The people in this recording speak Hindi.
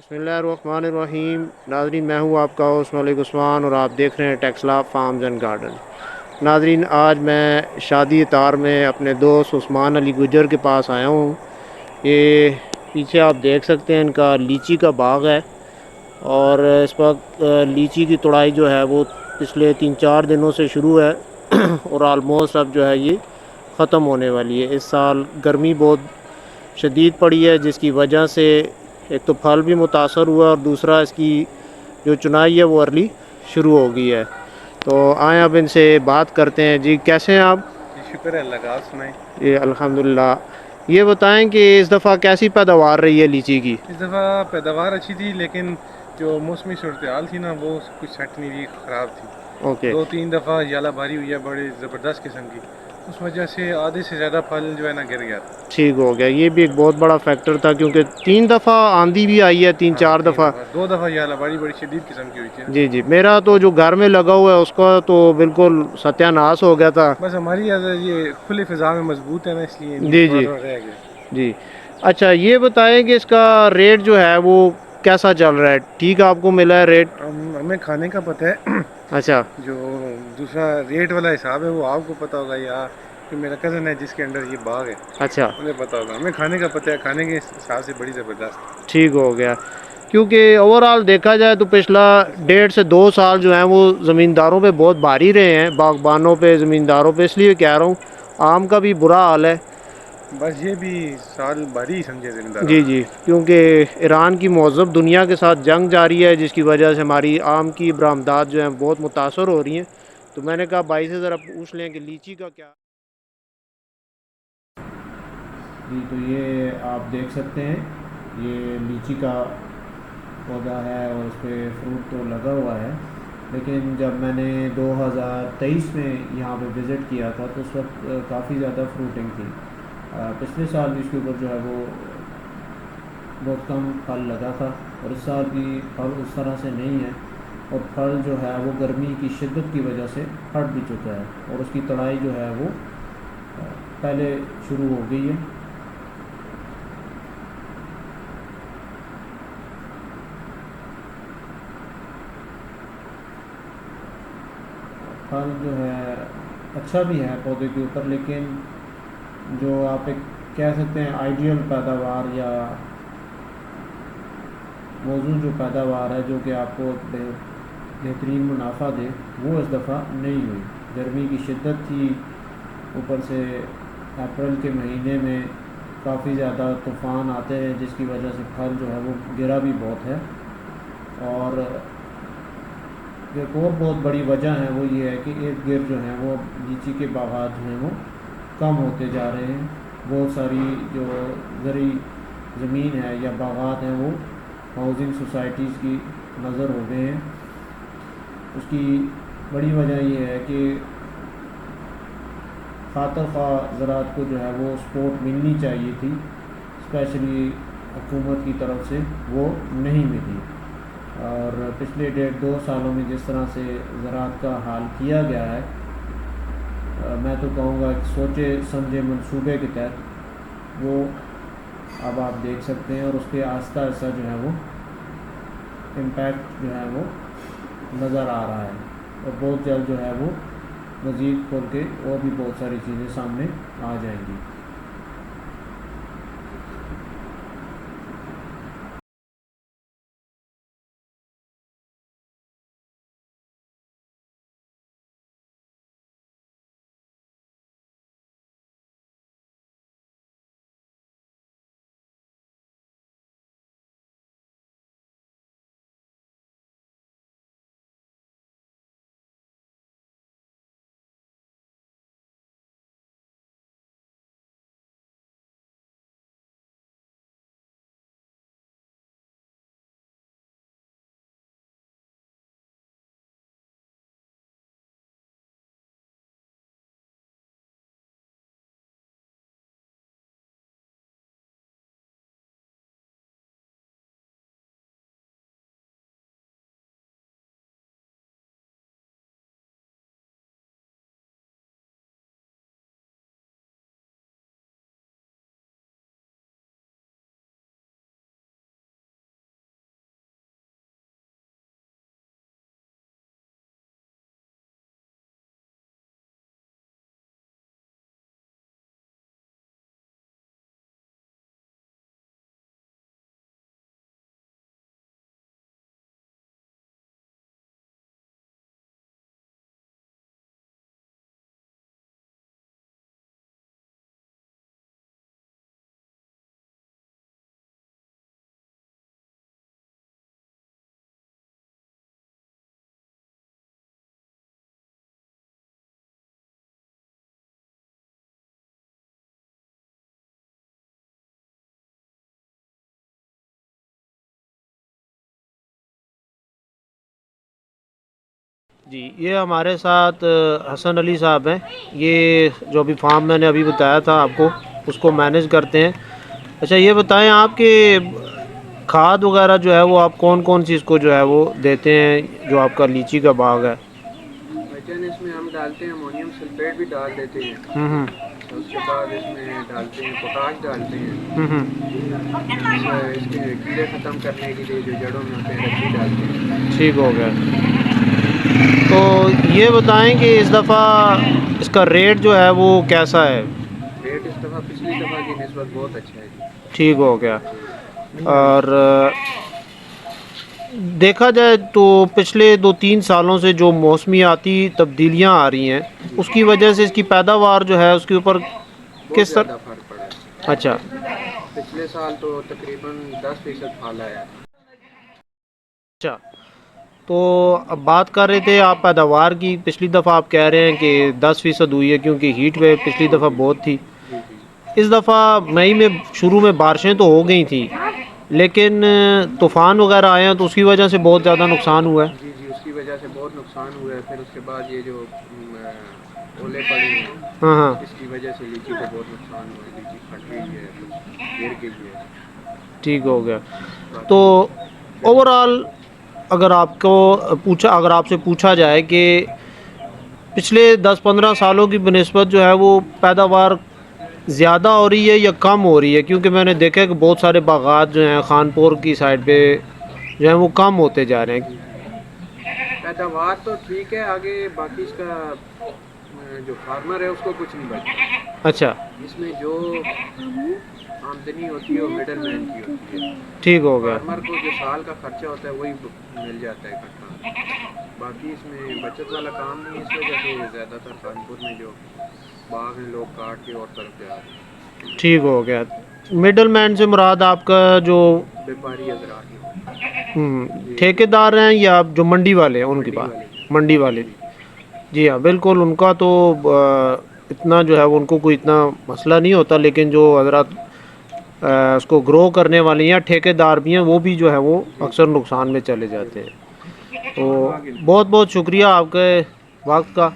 बिस्मिल्लाहिर्रहमानिर्रहीम। नाज़रीन, मैं हूँ आपका होस्ट मलिक उस्मान और आप देख रहे हैं टेक्सला फार्म्स एंड गार्डन। नाज़रीन, आज मैं शादी इतार में अपने दोस्त उस्मान अली गुजर के पास आया हूँ। ये पीछे आप देख सकते हैं, इनका लीची का बाग है और इस वक्त लीची की तुड़ाई जो है वो पिछले 3-4 दिनों से शुरू है और आलमोस्ट अब जो है ये ख़त्म होने वाली है। इस साल गर्मी बहुत शदीद पड़ी है, जिसकी वजह से एक तो फल भी मुतासर हुआ और दूसरा इसकी जो चुनाई है वो अर्ली शुरू हो गई है। तो आए अब इनसे बात करते हैं। जी, कैसे हैं आप? जी, शुक्र है अल्लाह का। आप सुनाएं। ये अल्हम्दुलिल्लाह। ये बताएं कि इस दफ़ा कैसी पैदावार रही है लीची की? इस दफ़ा पैदावार अच्छी थी, लेकिन जो मौसमी सूरत हाल थी ना, वो कुछ सेट नहीं रही, ख़राब थी। ओके। 2-3 दफ़ा यालाबारी हुई है बड़ी ज़बरदस्त किस्म की। उस वजह से आधे से ज़्यादा फल जो है ना गिर गया था। ठीक हो गया, ये भी एक बहुत बड़ा फैक्टर था क्योंकि 3 दफ़ा आंधी भी आई है, तीन हाँ, चार तीन दफ़ा। दफ़ा 2 दफ़ा यालाबारी बड़ी शदीद किस्म की हुई थी ना। जी जी, मेरा तो जो घर में लगा हुआ है उसका तो बिल्कुल सत्यानाश हो गया था। बस हमारी ये खुली फ़िज़ा में मजबूत है ना, इसलिए नहीं जी थोड़ा जी थोड़ा रह गया। जी। अच्छा, ये बताएं कि इसका रेट जो है वो कैसा चल रहा है? ठीक आपको मिला है रेट? हमें खाने का पता है। अच्छा। जो दूसरा रेट वाला हिसाब है वो आपको पता होगा, या जो मेरा कज़न है जिसके अंडर ये बाग है अच्छा। उन्हें पता होगा। हमें खाने का पता है, खाने के हिसाब से बड़ी ज़बरदस्त है। ठीक हो गया, क्योंकि ओवरऑल देखा जाए तो पिछला 1.5 से 2 साल जो हैं वो ज़मींदारों पे बहुत भारी रहे हैं, बागबानों पे, ज़मींदारों पे। इसलिए कह रहा हूँ, आम का भी बुरा हाल है। बस ये भी साल भरी ही समझे ज़मींदारों जी ने। जी, क्योंकि ईरान की मौज़ूब दुनिया के साथ जंग जारी है, जिसकी वजह से हमारी आम की बरामदात जो हैं बहुत मुतासर हो रही हैं। तो मैंने कहा भाई से ज़रा पूछ लें कि लीची का क्या। जी, तो ये आप देख सकते हैं, ये लीची का पौधा है और उस पर फ्रूट तो लगा हुआ है। लेकिन जब मैंने 2023 में यहाँ पे विज़िट किया था तो उस वक्त काफ़ी ज़्यादा फ्रूटिंग थी। पिछले साल भी इसके ऊपर जो है वो बहुत कम फल लगा था और इस साल भी फल उस तरह से नहीं है। और फल जो है वो गर्मी की शिद्दत की वजह से फट भी चुका है और उसकी तड़ाई जो है वो पहले शुरू हो गई है। फल जो है अच्छा भी है पौधे के ऊपर, लेकिन जो आप एक कह सकते हैं आइडियल पैदावार या मौजूद जो पैदावार है जो कि आपको बेहतरीन मुनाफा दे, वो इस दफ़ा नहीं हुई। गर्मी की शिद्दत थी, ऊपर से अप्रैल के महीने में काफ़ी ज़्यादा तूफ़ान आते हैं, जिसकी वजह से फल जो है वो गिरा भी बहुत है। और एक और बहुत बड़ी वजह है वो ये है कि इर्द गिर्द जो है वो लीची के बागात जो हैं वो कम होते जा रहे हैं। बहुत सारी जो ज़री ज़मीन है या बागात हैं वो हाउसिंग सोसाइटीज़ की नज़र हो गए हैं। उसकी बड़ी वजह यह है कि खातर ख्वाह ज़राअत को जो है वो सपोर्ट मिलनी चाहिए थी, स्पेशली हुकूमत की तरफ से वो नहीं मिली। और पिछले 1.5-2 सालों में जिस तरह से ज़राअत का हाल किया गया है, मैं तो कहूँगा एक सोचे समझे मंसूबे के तहत वो अब आप देख सकते हैं, और उसके आहिस्ता आहिस्ता जो है वो इम्पैक्ट जो है वो नज़र आ रहा है। और बहुत जल्द जो है वो मज़ीद खोल के और भी बहुत सारी चीज़ें सामने आ जाएंगी। जी, ये हमारे साथ हसन अली साहब हैं। ये जो अभी फार्म मैंने अभी बताया था आपको, उसको मैनेज करते हैं। अच्छा, ये बताएं आपके खाद वगैरह जो है वो आप कौन कौन सी इसको जो है वो देते हैं, जो आपका लीची का बाग है? भाईजान इसमें हम डालते हैं अमोनियम सल्फेट भी डाल देते हैं। हम्म उसके बाद इसमें डालते हैं पोटाश डालते हैं। इसके कीड़े ख़त्म करने के लिए जो जड़ों में होते हैं रद्दी डालते हैं। ठीक हो गया। तो ये बताएं कि इस दफ़ा इसका रेट जो है वो कैसा है? रेट इस दफ़ा पिछली दफ़ा की निस्बत बहुत अच्छा है जी। ठीक हो गया। जी। और देखा जाए तो पिछले 2-3 सालों से जो मौसमियाती तब्दीलियां आ रही हैं, उसकी वजह से इसकी पैदावार जो है उसके ऊपर बहुत किस तरह? ज़्यादा फ़र्क पड़ा है। अच्छा। पिछले साल तो तकरीबन 10% फल आया। अच्छा, तो अब बात कर रहे थे आप पैदावार की। पिछली दफ़ा आप कह रहे हैं कि 10% हुई है क्योंकि हीट वेव पिछली दफ़ा बहुत थी। जी जी इस दफ़ा मई में शुरू में बारिशें तो हो गई थी, लेकिन तूफ़ान वगैरह आए हैं तो उसकी वजह से बहुत ज़्यादा नुकसान हुआ है। जी जी उसकी वजह से बहुत नुकसान हुआ है। फिर उसके बाद ये जो ओले पड़े हैं, हाँ हाँ। इसकी वजह से लीची को बहुत नुकसान हुआ है। लीची फट गई है, कुछ गिर गई है। ठीक हो गया। तो बाकी ओवरऑल अगर आपसे पूछा जाए कि पिछले 10-15 सालों की बनिस्बत जो है वो पैदावार ज़्यादा हो रही है या कम हो रही है? क्योंकि मैंने देखा है कि बहुत सारे बागात जो हैं खानपुर की साइड पे जो है वो कम होते जा रहे हैं। जी जी पैदावार तो ठीक है। आगे बाकी इसका जो फार्मर है उसको कुछ नहीं बचता। अच्छा। इसमें जो आमदनी होती है वो मिडल मैन की होती है। ठीक हो गया। फार्मर को जो साल का खर्चा होता है वही मिल जाता है इकट्ठा। बाकी इसमें बचत वाला काम नहीं है। इस वजह से ज़्यादातर कानपुर में जो बाग हैं लोग काट के और तरफ जा रहे हैं। ठीक हो गया। मिडल मैन से मुराद आपका जो व्यापारी हजरात जी ठेकेदार हैं या जो मंडी वाले हैं उनकी मंडी बात? वाले। मंडी वाले। जी जी हाँ, बिल्कुल। उनका तो इतना जो है उनको कोई इतना मसला नहीं होता, लेकिन जो हजरत उसको ग्रो करने वाले हैं या ठेकेदार भी हैं, वो भी जो है वो जी अक्सर नुकसान में चले जाते बिल्कुल। हैं। तो बहुत बहुत शुक्रिया आपके वक्त का।